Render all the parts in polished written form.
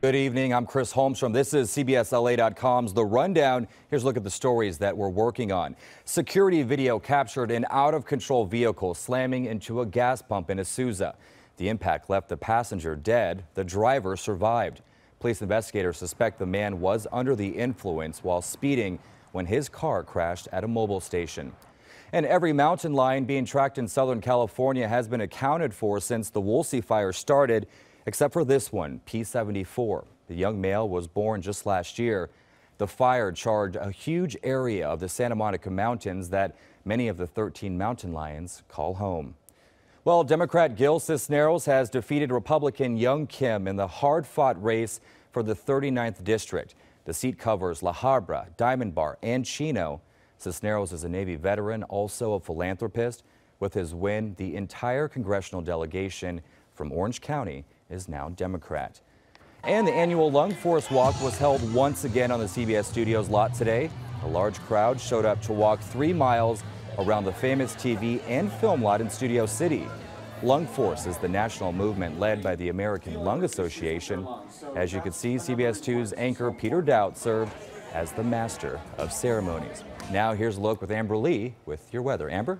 Good evening. I'm Chris Holmstrom. This is CBSLA.com's The Rundown. Here's a look at the stories that we're working on. Security video captured an out-of-control vehicle slamming into a gas pump in Azusa. The impact left the passenger dead. The driver survived. Police investigators suspect the man was under the influence while speeding when his car crashed at a mobile station. And every mountain lion being tracked in Southern California has been accounted for since the Woolsey fire started, except for this one, P74. The young male was born just last year. The fire charred a huge area of the Santa Monica Mountains that many of the 13 mountain lions call home. Well, Democrat Gil Cisneros has defeated Republican Young Kim in the hard-fought race for the 39th district. The seat covers La Habra, Diamond Bar, and Chino. Cisneros is a Navy veteran, also a philanthropist. With his win, the entire congressional delegation from Orange County is now Democrat. And the annual Lung Force Walk was held once again on the CBS Studios lot today. A large crowd showed up to walk 3 miles around the famous TV and film lot in Studio City. Lung Force is the national movement led by the American Lung Association. As you can see, CBS 2's anchor Peter Doubt served as the master of ceremonies. Now here's a look with Amber Lee with your weather. Amber?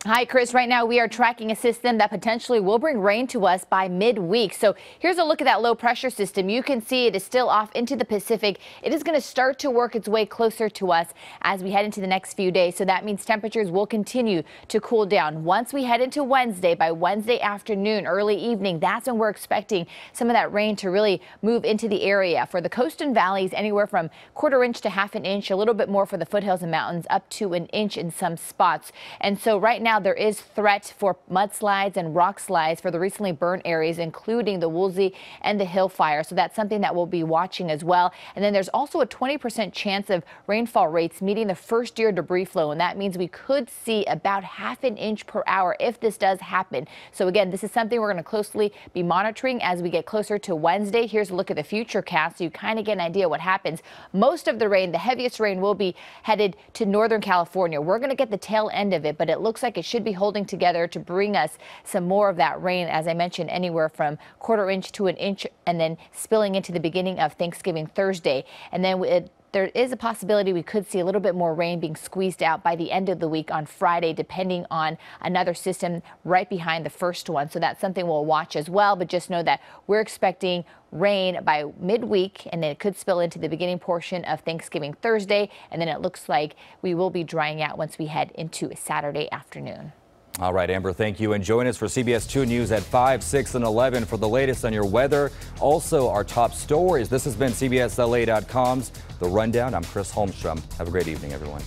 Hi, Chris. Right now we are tracking a system that potentially will bring rain to us by midweek. So here's a look at that low pressure system. You can see it is still off into the Pacific. It is going to start to work its way closer to us as we head into the next few days. So that means temperatures will continue to cool down. Once we head into Wednesday, by Wednesday afternoon, early evening, that's when we're expecting some of that rain to really move into the area. For the coast and valleys, anywhere from 1/4 inch to 1/2 inch, a little bit more for the foothills and mountains, up to 1 inch in some spots. And so right now there is threat for mudslides and rock slides for the recently burned areas, including the Woolsey and the Hill fire. So that's something that we'll be watching as well. And then there's also a 20% chance of rainfall rates meeting the first year debris flow. And that means we could see about 1/2 inch per hour if this does happen. So again, this is something we're going to closely be monitoring as we get closer to Wednesday. Here's a look at the future cast so you kind of get an idea what happens. Most of the rain, the heaviest rain, will be headed to Northern California. We're going to get the tail end of it, but it looks like it should be holding together to bring us some more of that rain, as I mentioned, anywhere from 1/4 inch to 1 inch, and then spilling into the beginning of Thanksgiving Thursday. And then there is a possibility we could see a little bit more rain being squeezed out by the end of the week on Friday, depending on another system right behind the first one. So that's something we'll watch as well. But just know that we're expecting rain by midweek, and then it could spill into the beginning portion of Thanksgiving Thursday. And then it looks like we will be drying out once we head into Saturday afternoon. All right, Amber, thank you. And join us for CBS 2 News at 5, 6, and 11 for the latest on your weather. Also, our top stories. This has been CBSLA.com's The Rundown. I'm Chris Holmstrom. Have a great evening, everyone.